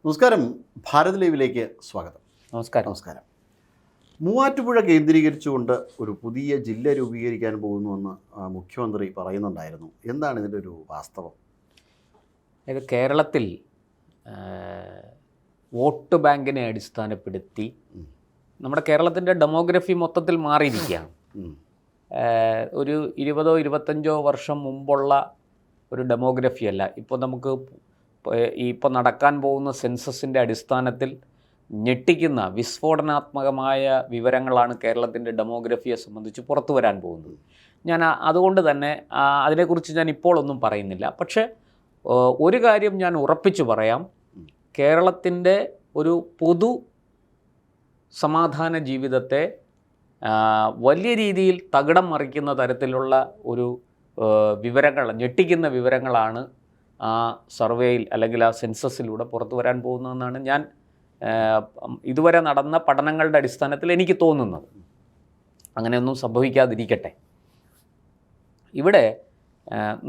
നമസ്കാരം. ഭാരത് ലൈവിലേക്ക് സ്വാഗതം. നമസ്കാരം. മൂവാറ്റുപുഴ കേന്ദ്രീകരിച്ചുകൊണ്ട് ഒരു പുതിയ ജില്ല രൂപീകരിക്കാൻ പോകുന്നുവെന്ന് മുഖ്യമന്ത്രി പറയുന്നുണ്ടായിരുന്നു. എന്താണ് ഇതിൻ്റെ ഒരു വാസ്തവം? ഇത് കേരളത്തിൽ വോട്ട് ബാങ്കിനെ അടിസ്ഥാനപ്പെടുത്തി നമ്മുടെ കേരളത്തിൻ്റെ ഡെമോഗ്രഫി മൊത്തത്തിൽ മാറിയിരിക്കുകയാണ്. ഒരു 20-25 വർഷം മുമ്പുള്ള ഒരു ഡെമോഗ്രഫി അല്ല. ഇപ്പോൾ നമുക്ക് ഇപ്പോൾ നടക്കാൻ പോകുന്ന സെൻസസിൻ്റെ അടിസ്ഥാനത്തിൽ ഞെട്ടിക്കുന്ന വിസ്ഫോടനാത്മകമായ വിവരങ്ങളാണ് കേരളത്തിൻ്റെ ഡെമോഗ്രഫിയെ സംബന്ധിച്ച് പുറത്തു വരാൻ പോകുന്നത്. ഞാൻ അതുകൊണ്ട് തന്നെ അതിനെക്കുറിച്ച് ഞാൻ ഇപ്പോൾ ഒന്നും പറയുന്നില്ല. പക്ഷേ ഒരു കാര്യം ഞാൻ ഉറപ്പിച്ചു പറയാം, കേരളത്തിൻ്റെ ഒരു പൊതു സമാധാന ജീവിതത്തെ വലിയ രീതിയിൽ തകിടം മറിക്കുന്ന തരത്തിലുള്ള ഒരു ഞെട്ടിക്കുന്ന വിവരങ്ങളാണ് ആ സർവേയിൽ അല്ലെങ്കിൽ ആ സെൻസസിലൂടെ പുറത്തു വരാൻ പോകുന്നതെന്നാണ് ഞാൻ ഇതുവരെ നടന്ന പഠനങ്ങളുടെ അടിസ്ഥാനത്തിൽ എനിക്ക് തോന്നുന്നത്. അങ്ങനെയൊന്നും സംഭവിക്കാതിരിക്കട്ടെ. ഇവിടെ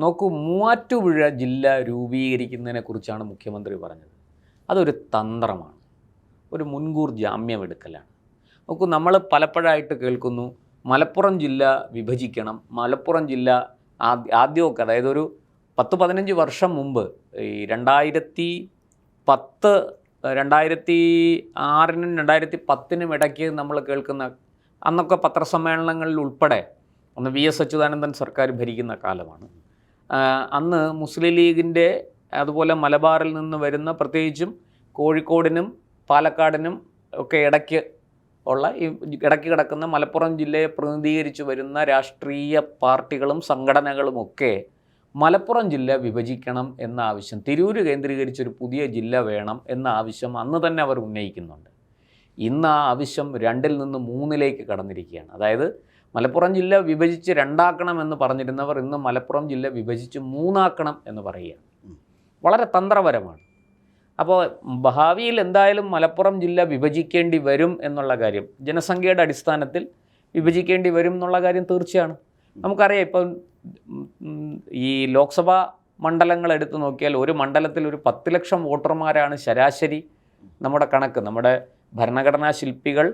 നോക്കൂ, മൂവാറ്റുപുഴ ജില്ല രൂപീകരിക്കുന്നതിനെക്കുറിച്ചാണ് മുഖ്യമന്ത്രി പറഞ്ഞത്. അതൊരു തന്ത്രമാണ്, ഒരു മുൻകൂർ ജാമ്യമെടുക്കലാണ്. നോക്കൂ, നമ്മൾ പലപ്പോഴായിട്ട് കേൾക്കുന്നു മലപ്പുറം ജില്ല വിഭജിക്കണം. മലപ്പുറം ജില്ല ആദ്യമൊക്കെ, അതായത് ഒരു 10-15 വർഷം മുമ്പ്, ഈ 2006 2010 ഇടയ്ക്ക് നമ്മൾ കേൾക്കുന്ന, അന്നൊക്കെ പത്രസമ്മേളനങ്ങളിൽ ഉൾപ്പെടെ, അന്ന് VS അച്യുതാനന്ദൻ സർക്കാർ ഭരിക്കുന്ന കാലമാണ്. അന്ന് മുസ്ലിം ലീഗിൻ്റെ അതുപോലെ മലബാറിൽ നിന്ന് വരുന്ന, പ്രത്യേകിച്ചും കോഴിക്കോടിനും പാലക്കാടിനും ഒക്കെ ഇടയ്ക്ക് കിടക്കുന്ന മലപ്പുറം ജില്ലയെ പ്രതിനിധീകരിച്ച് വരുന്ന രാഷ്ട്രീയ പാർട്ടികളും സംഘടനകളുമൊക്കെ മലപ്പുറം ജില്ല വിഭജിക്കണം എന്ന ആവശ്യം, തിരൂർ കേന്ദ്രീകരിച്ചൊരു പുതിയ ജില്ല വേണം എന്ന ആവശ്യം അന്ന് തന്നെ അവർ ഉന്നയിക്കുന്നുണ്ട്. ഇന്ന് ആ ആവശ്യം 2ൽ നിന്ന് 3ലേക്ക് കടന്നിരിക്കുകയാണ്. അതായത് മലപ്പുറം ജില്ല വിഭജിച്ച് 2ആക്കണം എന്ന് പറഞ്ഞിരുന്നവർ ഇന്ന് മലപ്പുറം ജില്ല വിഭജിച്ച് 3ആക്കണം എന്ന് പറയുകയാണ്. വളരെ തന്ത്രപരമാണ്. അപ്പോൾ ഭാവിയിൽ എന്തായാലും മലപ്പുറം ജില്ല വിഭജിക്കേണ്ടി വരും എന്നുള്ള കാര്യം, ജനസംഖ്യയുടെ അടിസ്ഥാനത്തിൽ വിഭജിക്കേണ്ടി വരും എന്നുള്ള കാര്യം തീർച്ചയാണ്. നമുക്കറിയാം, ഇപ്പം ഈ ലോക്സഭാ മണ്ഡലങ്ങൾ എടുത്തു നോക്കിയാൽ ഒരു മണ്ഡലത്തിൽ ഒരു 10 ലക്ഷം വോട്ടർമാരാണ് ശരാശരി നമ്മുടെ കണക്ക്. നമ്മുടെ ഭരണഘടനാ ശില്പികൾ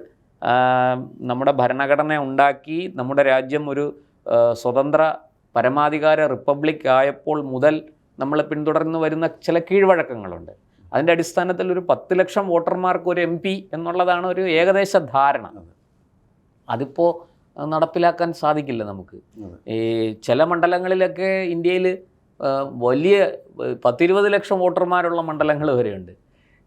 നമ്മുടെ ഭരണഘടന ഉണ്ടാക്കി നമ്മുടെ രാജ്യം ഒരു സ്വതന്ത്ര പരമാധികാര റിപ്പബ്ലിക് ആയപ്പോൾ മുതൽ നമ്മൾ പിന്തുടർന്ന് വരുന്ന ചില കീഴ്വഴക്കങ്ങളുണ്ട്. അതിൻ്റെ അടിസ്ഥാനത്തിൽ ഒരു 10 ലക്ഷം വോട്ടർമാർക്ക് ഒരു MP എന്നുള്ളതാണ് ഒരു ഏകദേശ ധാരണ. അതിപ്പോൾ നടപ്പിലാക്കാൻ സാധിക്കില്ല നമുക്ക്. ഈ ചില മണ്ഡലങ്ങളിലൊക്കെ ഇന്ത്യയിൽ വലിയ 10-20 ലക്ഷം വോട്ടർമാരുള്ള മണ്ഡലങ്ങൾ വരെയുണ്ട്.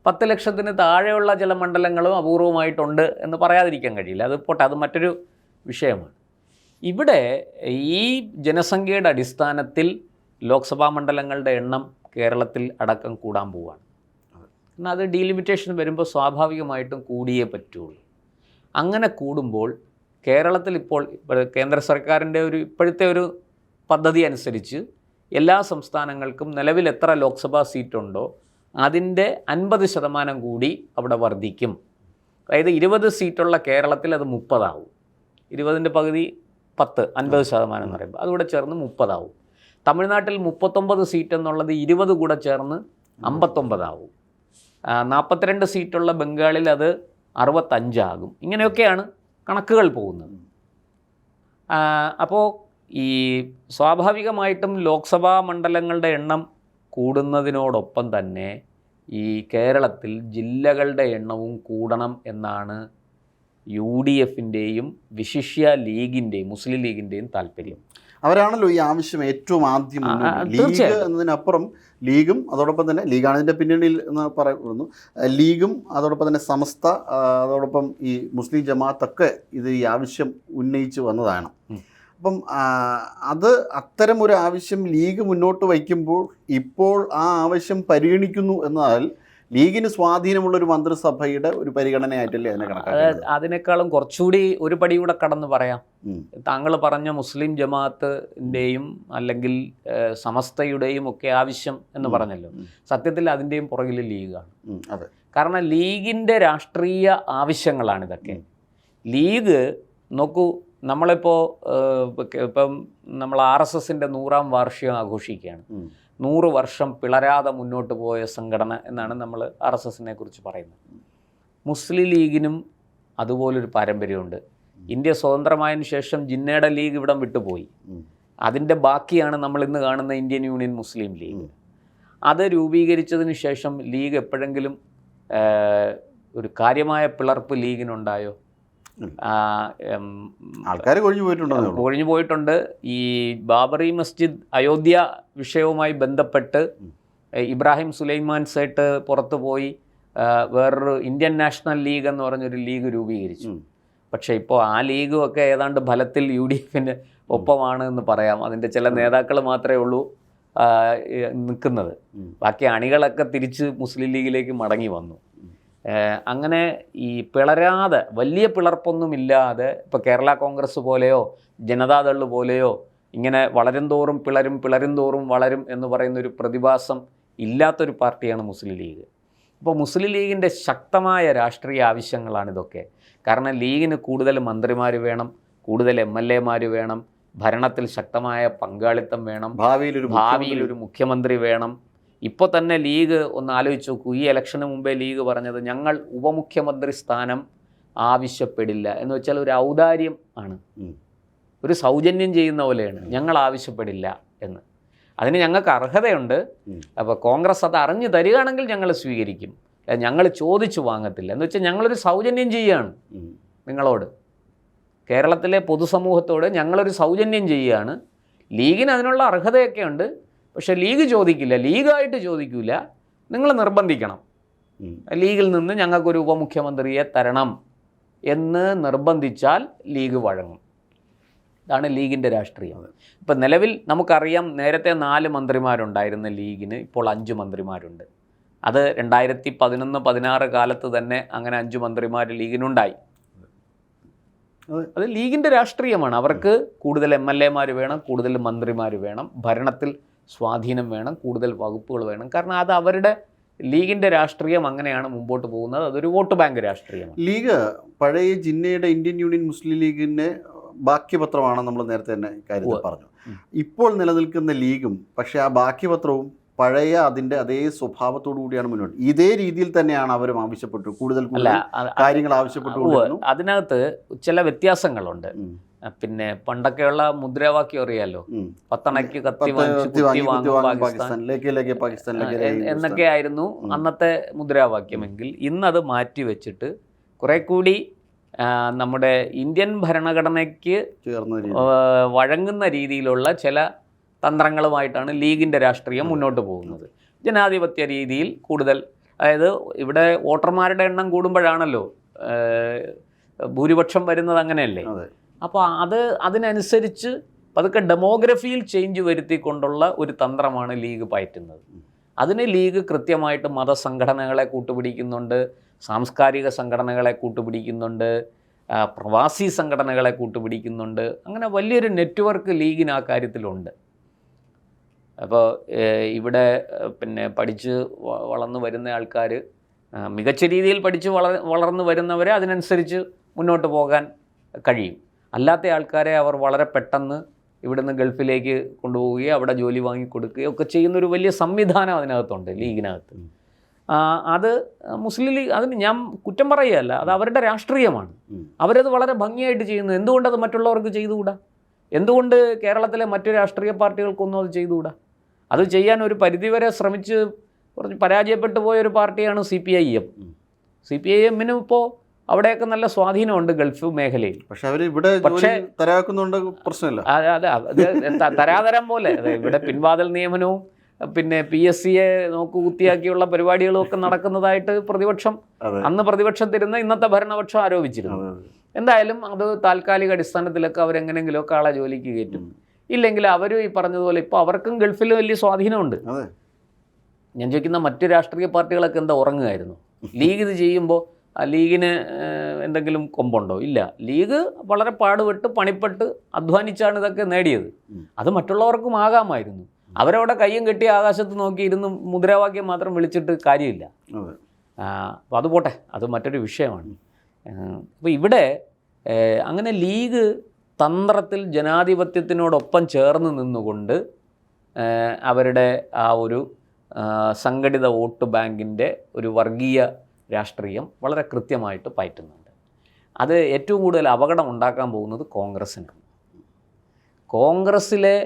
10 ലക്ഷത്തിന് താഴെയുള്ള ചില മണ്ഡലങ്ങളും അപൂർവമായിട്ടുണ്ട് എന്ന് പറയാതിരിക്കാൻ കഴിയില്ല. അത് പോട്ടെ, അത് മറ്റൊരു വിഷയമാണ്. ഇവിടെ ഈ ജനസംഖ്യയുടെ അടിസ്ഥാനത്തിൽ ലോക്സഭാ മണ്ഡലങ്ങളുടെ എണ്ണം കേരളത്തിൽ അടക്കം കൂടാൻ പോവുകയാണ്. എന്നാൽ അത് ഡീലിമിറ്റേഷൻ വരുമ്പോൾ സ്വാഭാവികമായിട്ടും കൂടിയേ പറ്റുള്ളൂ. അങ്ങനെ കൂടുമ്പോൾ കേരളത്തിൽ ഇപ്പോൾ കേന്ദ്ര സർക്കാരിൻ്റെ ഇപ്പോഴത്തെ ഒരു പദ്ധതി അനുസരിച്ച് എല്ലാ സംസ്ഥാനങ്ങൾക്കും നിലവിൽ എത്ര ലോക്സഭാ സീറ്റുണ്ടോ അതിൻ്റെ 50% കൂടി അവിടെ വർദ്ധിക്കും. അതായത് 20 സീറ്റുള്ള കേരളത്തിൽ അത് 30 ആവും. 20ൻ്റെ പകുതി 10, 50% എന്ന് പറയുമ്പോൾ അതുകൂടെ ചേർന്ന് 30 ആവും. തമിഴ്നാട്ടിൽ 39 സീറ്റ് എന്നുള്ളത് 20 കൂടെ ചേർന്ന് 59 ആവും. 42 സീറ്റുള്ള ബംഗാളിൽ അത് 65 ആകും. ഇങ്ങനെയൊക്കെയാണ് കണക്കുകൾ പോകുന്നത്. അപ്പോൾ ഈ സ്വാഭാവികമായിട്ടും ലോക്സഭാ മണ്ഡലങ്ങളുടെ എണ്ണം കൂടുന്നതിനോടൊപ്പം തന്നെ ഈ കേരളത്തിൽ ജില്ലകളുടെ എണ്ണവും കൂടണം എന്നാണ് UDFൻ്റെയും വിശിഷ്യ ലീഗിൻ്റെയും മുസ്ലിം ലീഗിൻ്റെയും താല്പര്യം. അവരാണല്ലോ ഈ ആവശ്യം ഏറ്റവും ആദ്യം, ലീഗ് എന്നതിനപ്പുറം ലീഗും അതോടൊപ്പം തന്നെ, ലീഗാണ് ഇതിൻ്റെ പിന്നണിയിൽ എന്ന് പറയുന്നു, ലീഗും അതോടൊപ്പം തന്നെ സമസ്ത, അതോടൊപ്പം ഈ മുസ്ലിം ജമാഅത്തൊക്കെ ഈ ആവശ്യം ഉന്നയിച്ച് വന്നതാണ്. അപ്പം അത് അത്തരം ഒരു ആവശ്യം ലീഗ് മുന്നോട്ട് വയ്ക്കുമ്പോൾ ഇപ്പോൾ ആ ആവശ്യം പരിഗണിക്കുന്നു എന്നാൽ ലീഗിന് സ്വാധീനമുള്ളൊരു മന്ത്രിസഭയുടെ ഒരു പരിഗണനയായിട്ടല്ലേ അതിനെ കണക്കാക്കുന്നത്? അതിനേക്കാളും കുറച്ചുകൂടി ഒരു പടി കൂടെ കടന്ന് പറയാം. താങ്കൾ പറഞ്ഞ മുസ്ലിം ജമാഅത്തിൻ്റെയും അല്ലെങ്കിൽ സമസ്തയുടെയും ഒക്കെ ആവശ്യം എന്ന് പറഞ്ഞല്ലോ, സത്യത്തിൽ അതിൻ്റെയും പുറകിൽ ലീഗാണ്. കാരണം ലീഗിൻ്റെ രാഷ്ട്രീയ ആവശ്യങ്ങളാണിതൊക്കെ. ലീഗ് നോക്കൂ, നമ്മളിപ്പോൾ ഇപ്പം നമ്മൾ RSSൻ്റെ 100ാം വാർഷികം ആഘോഷിക്കുകയാണ്. 100 വർഷം പിളരാതെ മുന്നോട്ട് പോയ സംഘടന എന്നാണ് നമ്മൾ RSSനെ കുറിച്ച് പറയുന്നത്. മുസ്ലിം ലീഗിനും അതുപോലൊരു പാരമ്പര്യമുണ്ട്. ഇന്ത്യ സ്വതന്ത്രമായതിനു ശേഷം ജിന്നയുടെ ലീഗ് ഇവിടം വിട്ടുപോയി. അതിൻ്റെ ബാക്കിയാണ് നമ്മൾ ഇന്ന് കാണുന്ന ഇന്ത്യൻ യൂണിയൻ മുസ്ലിം ലീഗ്. അത് രൂപീകരിച്ചതിന് ശേഷം ലീഗ് എപ്പോഴെങ്കിലും ഒരു കാര്യമായ പിളർപ്പ് ലീഗിനുണ്ടായോ? ആൾക്കാർ കൊഴിഞ്ഞു പോയിട്ടുണ്ട്. ഈ ബാബറി മസ്ജിദ് അയോധ്യ വിഷയവുമായി ബന്ധപ്പെട്ട് ഇബ്രാഹിം സുലൈമാൻ സേട്ട് പുറത്തു പോയി വേറൊരു ഇന്ത്യൻ നാഷണൽ ലീഗ് എന്ന് പറഞ്ഞൊരു ലീഗ് രൂപീകരിച്ചു. പക്ഷേ ഇപ്പോൾ ആ ലീഗും ഒക്കെ ഏതാണ്ട് ഫലത്തിൽ UDFന് ഒപ്പമാണ് എന്ന് പറയാം. അതിൻ്റെ ചില നേതാക്കൾ മാത്രമേ ഉള്ളൂ നിൽക്കുന്നത്. ബാക്കി അണികളൊക്കെ തിരിച്ച് മുസ്ലിം ലീഗിലേക്ക് മടങ്ങി വന്നു. അങ്ങനെ ഈ പിളരാതെ വലിയ പിളർപ്പൊന്നുമില്ലാതെ ഇപ്പോൾ കേരള കോൺഗ്രസ് പോലെയോ ജനതാദൾ പോലെയോ ഇങ്ങനെ വളരും തോറും പിളരും, പിളരും തോറും വളരും എന്ന് പറയുന്നൊരു പ്രതിഭാസം ഇല്ലാത്തൊരു പാർട്ടിയാണ് മുസ്ലിം ലീഗ്. അപ്പോൾ മുസ്ലിം ലീഗിൻ്റെ ശക്തമായ രാഷ്ട്രീയ ആവശ്യങ്ങളാണിതൊക്കെ. കാരണം ലീഗിന് കൂടുതൽ മന്ത്രിമാർ വേണം, കൂടുതൽ MLAമാർ വേണം, ഭരണത്തിൽ ശക്തമായ പങ്കാളിത്തം വേണം, ഭാവിയിലൊരു മുഖ്യമന്ത്രി വേണം. ഇപ്പോൾ തന്നെ ലീഗ് ഒന്ന് ആലോചിച്ച് നോക്കൂ. ഈ ഇലക്ഷന് മുമ്പേ ലീഗ് പറഞ്ഞത് ഞങ്ങൾ ഉപമുഖ്യമന്ത്രി സ്ഥാനം ആവശ്യപ്പെടില്ല എന്ന് വെച്ചാൽ ഒരു ഔദാര്യം ആണ്, ഒരു സൗജന്യം ചെയ്യുന്ന പോലെയാണ്. ഞങ്ങൾ ആവശ്യപ്പെടില്ല എന്ന്. അതിന് ഞങ്ങൾക്ക് അർഹതയുണ്ട്. അപ്പോൾ കോൺഗ്രസ് അത് അറിഞ്ഞു തരികയാണെങ്കിൽ ഞങ്ങൾ സ്വീകരിക്കും, ഞങ്ങൾ ചോദിച്ചു വാങ്ങത്തില്ല എന്ന് വെച്ചാൽ ഞങ്ങളൊരു സൗജന്യം ചെയ്യുകയാണ് നിങ്ങളോട്, കേരളത്തിലെ പൊതുസമൂഹത്തോട് ഞങ്ങളൊരു സൗജന്യം ചെയ്യുകയാണ്. ലീഗിന് അതിനുള്ള അർഹതയൊക്കെ ഉണ്ട്. പക്ഷേ ലീഗ് ചോദിക്കില്ല, ലീഗായിട്ട് ചോദിക്കില്ല, നിങ്ങൾ നിർബന്ധിക്കണം, ലീഗിൽ നിന്ന് ഞങ്ങൾക്കൊരു ഉപമുഖ്യമന്ത്രിയെ തരണം എന്ന് നിർബന്ധിച്ചാൽ ലീഗ് വഴങ്ങും. ഇതാണ് ലീഗിൻ്റെ രാഷ്ട്രീയം. ഇപ്പം നിലവിൽ നമുക്കറിയാം, നേരത്തെ 4 മന്ത്രിമാരുണ്ടായിരുന്ന ലീഗിന് ഇപ്പോൾ 5 മന്ത്രിമാരുണ്ട്. അത് 2011-16 കാലത്ത് തന്നെ അങ്ങനെ 5 മന്ത്രിമാർ ലീഗിനുണ്ടായി. അത് ലീഗിൻ്റെ രാഷ്ട്രീയമാണ്. അവർക്ക് കൂടുതൽ MLAമാർ വേണം, കൂടുതൽ മന്ത്രിമാർ വേണം, ഭരണത്തിൽ സ്വാധീനം വേണം, കൂടുതൽ വകുപ്പുകൾ വേണം. കാരണം അത് അവരുടെ ലീഗിൻ്റെ രാഷ്ട്രീയം അങ്ങനെയാണ് മുമ്പോട്ട് പോകുന്നത്. അതൊരു വോട്ട് ബാങ്ക് രാഷ്ട്രീയമാണ്. ലീഗ് പഴയ ജിന്നയുടെ ഇന്ത്യൻ യൂണിയൻ മുസ്ലിം ലീഗിൻ്റെ ബാക്കിപത്രമാണ്. നമ്മൾ നേരത്തെ തന്നെ കാര്യത്തിൽ പറഞ്ഞു. ഇപ്പോൾ നിലനിൽക്കുന്ന ലീഗും പക്ഷേ ആ ബാക്കിപത്രവും പഴയ അതിൻ്റെ അതേ സ്വഭാവത്തോടു കൂടിയാണ് മുന്നോട്ട്. ഇതേ രീതിയിൽ തന്നെയാണ് അവരും ആവശ്യപ്പെട്ടു, കൂടുതൽ കാര്യങ്ങൾ ആവശ്യപ്പെട്ടു. അതിനകത്ത് ചില വ്യത്യാസങ്ങളുണ്ട്. പിന്നെ പണ്ടൊക്കെയുള്ള മുദ്രാവാക്യം അറിയാലോ, പത്തണയ്ക്ക് കത്തി പാകിസ്ഥാൻ എന്നൊക്കെ ആയിരുന്നു അന്നത്തെ മുദ്രാവാക്യമെങ്കിൽ ഇന്നത് മാറ്റി വെച്ചിട്ട് കുറെ കൂടി നമ്മുടെ ഇന്ത്യൻ ഭരണഘടനയ്ക്ക് വഴങ്ങുന്ന രീതിയിലുള്ള ചില തന്ത്രങ്ങളുമായിട്ടാണ് ലീഗിൻ്റെ രാഷ്ട്രീയം മുന്നോട്ട് പോകുന്നത്. ജനാധിപത്യ രീതിയിൽ കൂടുതൽ, അതായത് ഇവിടെ വോട്ടർമാരുടെ എണ്ണം കൂടുമ്പോഴാണല്ലോ ഭൂരിപക്ഷം വരുന്നത്, അങ്ങനെയല്ലേ? അപ്പോൾ അതിനനുസരിച്ച് പതുക്കെ ഡെമോഗ്രഫിയിൽ ചേഞ്ച് വരുത്തിക്കൊണ്ടുള്ള ഒരു തന്ത്രമാണ് ലീഗ് പയറ്റുന്നത്. അതിന് ലീഗ് കൃത്യമായിട്ട് മതസംഘടനകളെ കൂട്ടുപിടിക്കുന്നുണ്ട്, സാംസ്കാരിക സംഘടനകളെ കൂട്ടുപിടിക്കുന്നുണ്ട്, പ്രവാസി സംഘടനകളെ കൂട്ടുപിടിക്കുന്നുണ്ട്. അങ്ങനെ വലിയൊരു നെറ്റ്വർക്ക് ലീഗിന് ആ കാര്യത്തിലുണ്ട്. അപ്പോൾ ഇവിടെ പിന്നെ പഠിച്ച് വളർന്നു വരുന്ന ആൾക്കാർ, മികച്ച രീതിയിൽ പഠിച്ച് വളർന്നു വരുന്നവരെ അതിനനുസരിച്ച് മുന്നോട്ട് പോകാൻ കഴിയും. അല്ലാത്ത ആൾക്കാരെ അവർ വളരെ പെട്ടെന്ന് ഇവിടുന്ന് ഗൾഫിലേക്ക് കൊണ്ടുപോവുകയോ അവിടെ ജോലി വാങ്ങിക്കൊടുക്കുകയോ ഒക്കെ ചെയ്യുന്നൊരു വലിയ സംവിധാനം അതിനകത്തുണ്ട് ലീഗിനകത്ത്. അത് മുസ്ലിം ലീഗ്, അതിന് ഞാൻ കുറ്റം പറയുകയല്ല, അത് അവരുടെ രാഷ്ട്രീയമാണ്. അവരത് വളരെ ഭംഗിയായിട്ട് ചെയ്യുന്നു. എന്തുകൊണ്ടത് മറ്റുള്ളവർക്ക് ചെയ്തുകൂടാ? എന്തുകൊണ്ട് കേരളത്തിലെ മറ്റു രാഷ്ട്രീയ പാർട്ടികൾക്കൊന്നും അത് ചെയ്തുകൂടാ? അത് ചെയ്യാൻ ഒരു പരിധിവരെ ശ്രമിച്ച് കുറച്ച് പരാജയപ്പെട്ടു പോയൊരു പാർട്ടിയാണ് CPIM. CPIMന് ഇപ്പോൾ അവിടെയൊക്കെ നല്ല സ്വാധീനമുണ്ട് ഗൾഫ് മേഖലയിൽ. പക്ഷേ പ്രശ്നമില്ല. അതെ, തരാതരം പോലെ. അതെ, ഇവിടെ പിൻവാതിൽ നിയമനവും പിന്നെ PSCയെ നോക്കുകുത്തിയാക്കിയുള്ള പരിപാടികളും ഒക്കെ നടക്കുന്നതായിട്ട് അന്ന് പ്രതിപക്ഷത്തിരുന്ന ഇന്നത്തെ ഭരണപക്ഷം ആരോപിച്ചിരുന്നു. എന്തായാലും അത് താൽക്കാലിക അടിസ്ഥാനത്തിലൊക്കെ അവരെങ്ങനെങ്കിലുമൊക്കെ ആളെ ജോലിക്ക് കയറ്റും. ഇല്ലെങ്കിൽ അവർ ഈ പറഞ്ഞതുപോലെ ഇപ്പോൾ അവർക്കും ഗൾഫിൽ വലിയ സ്വാധീനമുണ്ട്. ഞാൻ ചോദിക്കുന്ന മറ്റു രാഷ്ട്രീയ പാർട്ടികളൊക്കെ എന്താ ഉറങ്ങുമായിരുന്നു? ലീഗ് ഇത് ചെയ്യുമ്പോൾ ലീഗിന് എന്തെങ്കിലും കൊമ്പുണ്ടോ? ഇല്ല. ലീഗ് വളരെ പാടുപെട്ട് പണിപ്പെട്ട് അധ്വാനിച്ചാണ് ഇതൊക്കെ നേടിയത്. അത് മറ്റുള്ളവർക്കും ആകാമായിരുന്നു. അവരവിടെ കയ്യും കെട്ടി ആകാശത്ത് നോക്കി ഇരുന്ന് മുദ്രാവാക്യം മാത്രം വിളിച്ചിട്ട് കാര്യമില്ല. അപ്പോൾ അത് പോട്ടെ, അത് മറ്റൊരു വിഷയമാണ്. അപ്പോൾ ഇവിടെ അങ്ങനെ ലീഗ് തന്ത്രത്തിൽ ജനാധിപത്യത്തിനോടൊപ്പം ചേർന്ന് നിന്നുകൊണ്ട് അവരുടെ ആ ഒരു സംഘടിത വോട്ട് ബാങ്കിൻ്റെ ഒരു വർഗീയ രാഷ്ട്രീയം വളരെ കൃത്യമായിട്ട് പയറ്റുന്നുണ്ട്. അത് ഏറ്റവും കൂടുതൽ അപകടം ഉണ്ടാക്കാൻ പോകുന്നത് കോൺഗ്രസ്സിനാണ്. കോൺഗ്രസ്സിലെ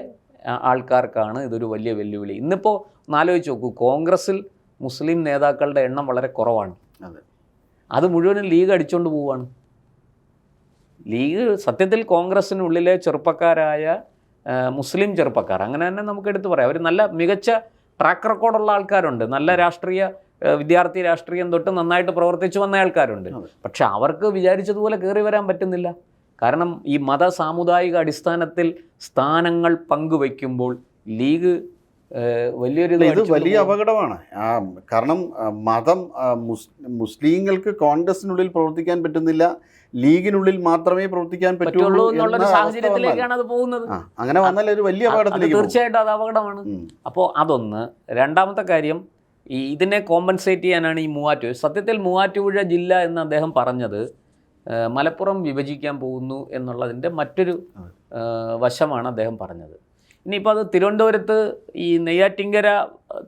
ആൾക്കാർക്കാണ് ഇതൊരു വലിയ വെല്ലുവിളി. ഇന്നിപ്പോൾ ഒന്നാലോചിച്ച് നോക്കൂ, കോൺഗ്രസ്സിൽ മുസ്ലിം നേതാക്കളുടെ എണ്ണം വളരെ കുറവാണ്. അത് മുഴുവനും ലീഗ് അടിച്ചുകൊണ്ട് പോവുകയാണ്. ലീഗ് സത്യത്തിൽ കോൺഗ്രസ്സിനുള്ളിലെ ചെറുപ്പക്കാരായ മുസ്ലിം ചെറുപ്പക്കാർ, അങ്ങനെ തന്നെ നമുക്ക് എടുത്തു പറയാം, അവർ നല്ല മികച്ച ട്രാക്ക് റെക്കോർഡുള്ള ആൾക്കാരുണ്ട്. നല്ല രാഷ്ട്രീയ വിദ്യാർത്ഥി രാഷ്ട്രീയം തൊട്ട് നന്നായിട്ട് പ്രവർത്തിച്ചു വന്ന ആൾക്കാരുണ്ട്. പക്ഷെ അവർക്ക് വിചാരിച്ചതുപോലെ കയറി വരാൻ പറ്റുന്നില്ല. കാരണം ഈ മത സാമുദായിക അടിസ്ഥാനത്തിൽ സ്ഥാനങ്ങൾ പങ്കുവയ്ക്കുമ്പോൾ ലീഗ് ഇത് വലിയ അപകടമാണ്. കാരണം മതം മുസ്ലിങ്ങൾക്ക് കോൺഗ്രസിനുള്ളിൽ പ്രവർത്തിക്കാൻ പറ്റുന്നില്ല, ലീഗിനുള്ളിൽ മാത്രമേ പ്രവർത്തിക്കാൻ പറ്റുള്ളൂ എന്നുള്ള സാഹചര്യത്തിലേക്കാണ് അത് പോകുന്നത്. അങ്ങനെ വന്നാൽ ഒരു വലിയ അപകടത്തിലേക്ക് തീർച്ചയായിട്ടും അത് അപകടമാണ്. അപ്പോൾ അതൊന്ന്. രണ്ടാമത്തെ കാര്യം, ഇതിനെ കോമ്പൻസേറ്റ് ചെയ്യാനാണ് ഈ മൂവാറ്റുപുഴ. സത്യത്തിൽ മൂവാറ്റുപുഴ ജില്ല എന്ന് അദ്ദേഹം പറഞ്ഞത് മലപ്പുറം വിഭജിക്കാൻ പോകുന്നു എന്നുള്ളതിൻ്റെ മറ്റൊരു വശമാണ് അദ്ദേഹം പറഞ്ഞത്. ഇനിയിപ്പോൾ അത് തിരുവനന്തപുരത്ത് ഈ നെയ്യാറ്റിൻകര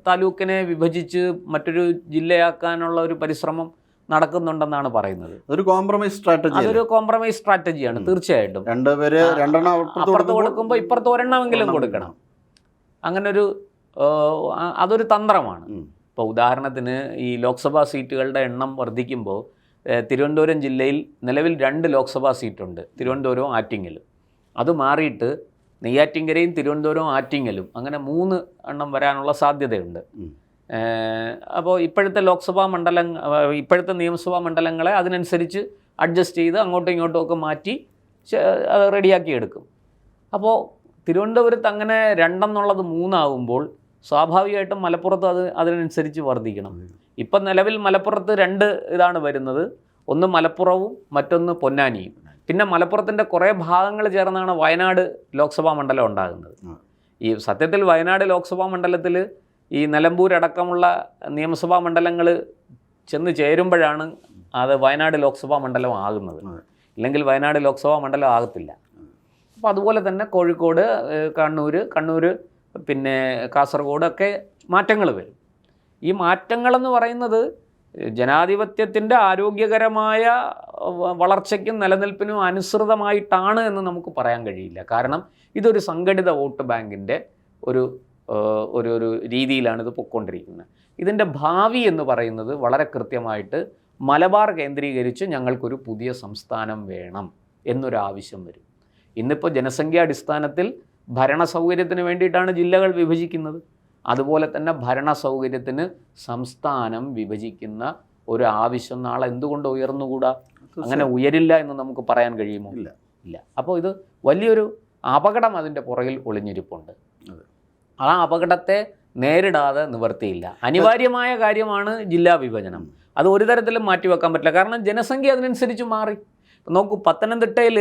താലൂക്കിനെ വിഭജിച്ച് മറ്റൊരു ജില്ലയാക്കാനുള്ള ഒരു പരിശ്രമം നടക്കുന്നുണ്ടെന്നാണ് പറയുന്നത്. അതൊരു കോംപ്രമൈസ് സ്ട്രാറ്റജി. അതൊരു കോംപ്രമൈസ് സ്ട്രാറ്റജിയാണ് തീർച്ചയായിട്ടും. അപ്പുറത്ത് കൊടുക്കുമ്പോൾ ഇപ്പുറത്ത് ഒരെണ്ണമെങ്കിലും കൊടുക്കണം. അങ്ങനൊരു അതൊരു തന്ത്രമാണ്. ഇപ്പോൾ ഉദാഹരണത്തിന് ഈ ലോക്സഭാ സീറ്റുകളുടെ എണ്ണം വർദ്ധിക്കുമ്പോൾ തിരുവനന്തപുരം ജില്ലയിൽ നിലവിൽ 2 ലോക്സഭാ സീറ്റുണ്ട്, തിരുവനന്തപുരവും ആറ്റിങ്ങലും. അത് മാറിയിട്ട് നെയ്യാറ്റിൻകരയും തിരുവനന്തപുരവും ആറ്റിങ്ങലും അങ്ങനെ 3 എണ്ണം വരാനുള്ള സാധ്യതയുണ്ട്. അപ്പോൾ ഇപ്പോഴത്തെ ഇപ്പോഴത്തെ നിയമസഭാ മണ്ഡലങ്ങളെ അതിനനുസരിച്ച് അഡ്ജസ്റ്റ് ചെയ്ത് അങ്ങോട്ടും ഇങ്ങോട്ടും ഒക്കെ മാറ്റി അത് റെഡിയാക്കി എടുക്കും. അപ്പോൾ തിരുവനന്തപുരത്ത് അങ്ങനെ 2 എന്നുള്ളത് 3 ആകുമ്പോൾ സ്വാഭാവികമായിട്ടും മലപ്പുറത്ത് അതിനനുസരിച്ച് വർദ്ധിക്കണം. ഇപ്പം നിലവിൽ മലപ്പുറത്ത് 2 ഇതാണ് വരുന്നത്. ഒന്ന് മലപ്പുറവും മറ്റൊന്ന് പൊന്നാനിയും. പിന്നെ മലപ്പുറത്തിൻ്റെ കുറേ ഭാഗങ്ങൾ ചേർന്നാണ് വയനാട് ലോക്സഭാ മണ്ഡലം ഉണ്ടാകുന്നത്. ഈ സത്യത്തിൽ വയനാട് ലോക്സഭാ മണ്ഡലത്തിൽ ഈ നിലമ്പൂരടക്കമുള്ള നിയമസഭാ മണ്ഡലങ്ങൾ ചെന്ന് ചേരുമ്പോഴാണ് അത് വയനാട് ലോക്സഭാ മണ്ഡലം ആകുന്നത്. ഇല്ലെങ്കിൽ വയനാട് ലോക്സഭാ മണ്ഡലം ആകത്തില്ല. അപ്പോൾ അതുപോലെ തന്നെ കോഴിക്കോട്, കണ്ണൂർ പിന്നെ കാസർഗോഡ് ഒക്കെ മാറ്റങ്ങൾ വരും. ഈ മാറ്റങ്ങളെന്ന് പറയുന്നത് ജനാധിപത്യത്തിൻ്റെ ആരോഗ്യകരമായ വളർച്ചയ്ക്കും നിലനിൽപ്പിനും അനുസൃതമായിട്ടാണ് എന്ന് നമുക്ക് പറയാൻ കഴിയില്ല. കാരണം ഇതൊരു സംഘടിത വോട്ട് ബാങ്കിൻ്റെ ഒരു രീതിയിലാണ് ഇത് പൊയ്ക്കൊണ്ടിരിക്കുന്നത്. ഇതിൻ്റെ ഭാവി എന്ന് പറയുന്നത് വളരെ കൃത്യമായിട്ട് മലബാർ കേന്ദ്രീകരിച്ച് ഞങ്ങൾക്കൊരു പുതിയ സംസ്ഥാനം വേണം എന്നൊരാവശ്യം വരും. ഇന്നിപ്പോൾ ജനസംഖ്യാടിസ്ഥാനത്തിൽ ഭരണ സൗകര്യത്തിന് വേണ്ടിയിട്ടാണ് ജില്ലകൾ വിഭജിക്കുന്നത്. അതുപോലെ തന്നെ ഭരണ സൗകര്യത്തിന് സംസ്ഥാനം വിഭജിക്കുന്ന ഒരു ആവശ്യം നാളെ എന്തുകൊണ്ട് ഉയർന്നുകൂടാ? അങ്ങനെ ഉയരില്ല എന്ന് നമുക്ക് പറയാൻ കഴിയുമോ? ഇല്ല. അപ്പോൾ ഇത് വലിയൊരു അപകടം അതിൻ്റെ പുറകിൽ ഒളിഞ്ഞിരിപ്പുണ്ട്. ആ അപകടത്തെ നേരിടാതെ നിവർത്തിയില്ല. അനിവാര്യമായ കാര്യമാണ് ജില്ലാ വിഭജനം. അത് ഒരു തരത്തിലും മാറ്റിവെക്കാൻ പറ്റില്ല. കാരണം ജനസംഖ്യ അതിനനുസരിച്ച് മാറി. നോക്കൂ, പത്തനംതിട്ടയിൽ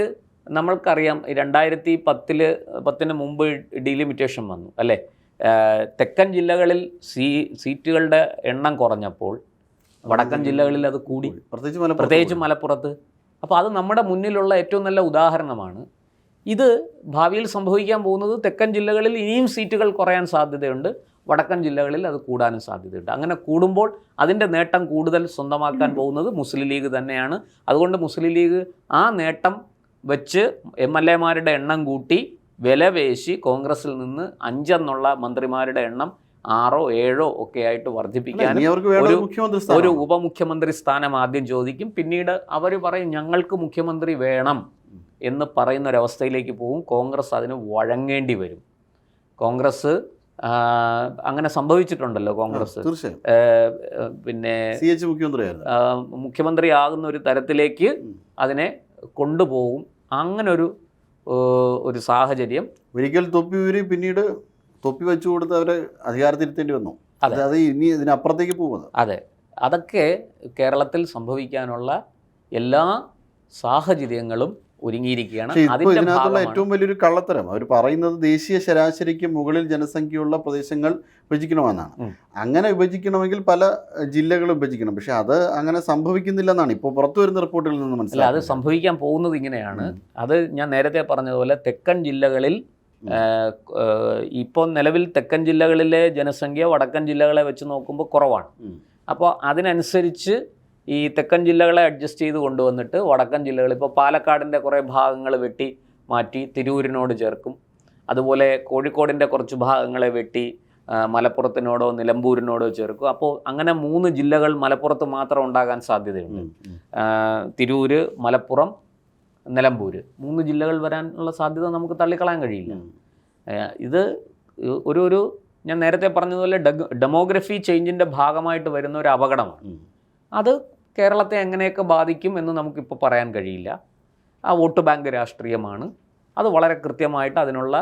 നമ്മൾക്കറിയാം 2010 മുമ്പ് ഡീലിമിറ്റേഷൻ വന്നു അല്ലേ? തെക്കൻ ജില്ലകളിൽ സീറ്റുകളുടെ എണ്ണം കുറഞ്ഞപ്പോൾ വടക്കൻ ജില്ലകളിൽ അത് കൂടി, പ്രത്യേകിച്ച് മലപ്പുറത്ത്. അപ്പോൾ അത് നമ്മുടെ മുന്നിലുള്ള ഏറ്റവും നല്ല ഉദാഹരണമാണ്. ഇത് ഭാവിയിൽ സംഭവിക്കാൻ പോകുന്നത് തെക്കൻ ജില്ലകളിൽ ഇനിയും സീറ്റുകൾ കുറയാൻ സാധ്യതയുണ്ട്, വടക്കൻ ജില്ലകളിൽ അത് കൂടാനും സാധ്യതയുണ്ട്. അങ്ങനെ കൂടുമ്പോൾ അതിൻ്റെ നേട്ടം കൂടുതൽ സ്വന്തമാക്കാൻ പോകുന്നത് മുസ്ലിം ലീഗ് തന്നെയാണ്. അതുകൊണ്ട് മുസ്ലിം ലീഗ് ആ നേട്ടം വെച്ച് MLA-മാരുടെ എണ്ണം കൂട്ടി വിലപേശി കോൺഗ്രസിൽ നിന്ന് 5 എന്നുള്ള മന്ത്രിമാരുടെ എണ്ണം 6 7 ഒക്കെ ആയിട്ട് വർദ്ധിപ്പിക്കാനും ഒരു ഉപമുഖ്യമന്ത്രി സ്ഥാനം ആദ്യം ചോദിക്കും. പിന്നീട് അവർ പറയും ഞങ്ങൾക്ക് മുഖ്യമന്ത്രി വേണം എന്ന് പറയുന്നൊരവസ്ഥയിലേക്ക് പോകും. കോൺഗ്രസ് അതിന് വഴങ്ങേണ്ടി വരും. കോൺഗ്രസ് അങ്ങനെ സംഭവിച്ചിട്ടുണ്ടല്ലോ. കോൺഗ്രസ് പിന്നെ മുഖ്യമന്ത്രി ആകുന്ന ഒരു തരത്തിലേക്ക് അതിനെ കൊണ്ടുപോകും. അങ്ങനൊരു സാഹചര്യം ഒരിക്കൽ തൊപ്പി പിന്നീട് തൊപ്പി വെച്ചു കൊടുത്ത് അവരെ അധികാരത്തിരുത്തേണ്ടി വന്നു. അത് ഇനി ഇതിനപ്പുറത്തേക്ക് പോകുന്നത്. അതെ, അതൊക്കെ കേരളത്തിൽ സംഭവിക്കാനുള്ള എല്ലാ സാഹചര്യങ്ങളും ഒരുങ്ങിയിരിക്കുകയാണ്. ഇതിനകത്തുള്ള ഏറ്റവും വലിയൊരു കള്ളത്തരം അവർ പറയുന്നത് ദേശീയ ശരാശരിക്ക് മുകളിൽ ജനസംഖ്യയുള്ള പ്രദേശങ്ങൾ വിഭജിക്കണമെന്നാണ്. അങ്ങനെ വിഭജിക്കണമെങ്കിൽ പല ജില്ലകളും വിഭജിക്കണം. പക്ഷെ അത് അങ്ങനെ സംഭവിക്കുന്നില്ലെന്നാണ് ഇപ്പോൾ പുറത്തു വരുന്ന റിപ്പോർട്ടുകളിൽ നിന്ന് മനസ്സിലായത്. അത് സംഭവിക്കാൻ പോകുന്നത് ഇങ്ങനെയാണ്. അത് ഞാൻ നേരത്തെ പറഞ്ഞതുപോലെ തെക്കൻ ജില്ലകളിൽ ഇപ്പോൾ നിലവിൽ തെക്കൻ ജില്ലകളിലെ ജനസംഖ്യ വടക്കൻ ജില്ലകളെ വെച്ച് നോക്കുമ്പോൾ കുറവാണ്. അപ്പോൾ അതിനനുസരിച്ച് ഈ തെക്കൻ ജില്ലകളെ അഡ്ജസ്റ്റ് ചെയ്ത് കൊണ്ടുവന്നിട്ട് വടക്കൻ ജില്ലകൾ, ഇപ്പോൾ പാലക്കാടിൻ്റെ കുറേ ഭാഗങ്ങൾ വെട്ടി മാറ്റി തിരൂരിനോട് ചേർക്കും. അതുപോലെ കോഴിക്കോടിൻ്റെ കുറച്ച് ഭാഗങ്ങളെ വെട്ടി മലപ്പുറത്തിനോടോ നിലമ്പൂരിനോടോ ചേർക്കും. അപ്പോൾ അങ്ങനെ 3 ജില്ലകൾ മലപ്പുറത്ത് മാത്രം ഉണ്ടാകാൻ സാധ്യതയുണ്ട്. തിരൂര്, മലപ്പുറം, നിലമ്പൂർ 3 ജില്ലകൾ വരാനുള്ള സാധ്യത നമുക്ക് തള്ളിക്കളയാൻ കഴിയില്ല. ഇത് ഒരു ഞാൻ നേരത്തെ പറഞ്ഞതുപോലെ ഡെമോഗ്രഫി ചേഞ്ചിൻ്റെ ഭാഗമായിട്ട് വരുന്ന ഒരു അപകടമാണ്. അത് കേരളത്തെ എങ്ങനെയൊക്കെ ബാധിക്കും എന്ന് നമുക്കിപ്പോൾ പറയാൻ കഴിയില്ല. ആ വോട്ട് ബാങ്ക് രാഷ്ട്രീയമാണ്. അത് വളരെ കൃത്യമായിട്ട് അതിനുള്ള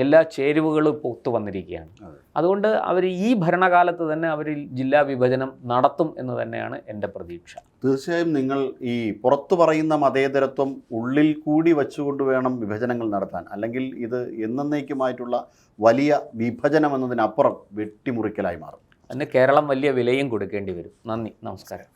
എല്ലാ ചേരുവകളും ഇപ്പോൾ ഒത്തു വന്നിരിക്കുകയാണ്. അതുകൊണ്ട് അവർ ഈ ഭരണകാലത്ത് തന്നെ അവർ ജില്ലാ വിഭജനം നടത്തും എന്ന് തന്നെയാണ് എൻ്റെ പ്രതീക്ഷ. തീർച്ചയായും നിങ്ങൾ ഈ പുറത്തു പറയുന്ന മതേതരത്വം ഉള്ളിൽ കൂടി വെച്ചുകൊണ്ട് വേണം വിഭജനങ്ങൾ നടത്താൻ. അല്ലെങ്കിൽ ഇത് എന്നേക്കുമായിട്ടുള്ള വലിയ വിഭജനം എന്നതിനപ്പുറം വെട്ടിമുറിക്കലായി മാറും. അതിന് കേരളം വലിയ വിലയും കൊടുക്കേണ്ടി വരും. നന്ദി, നമസ്കാരം.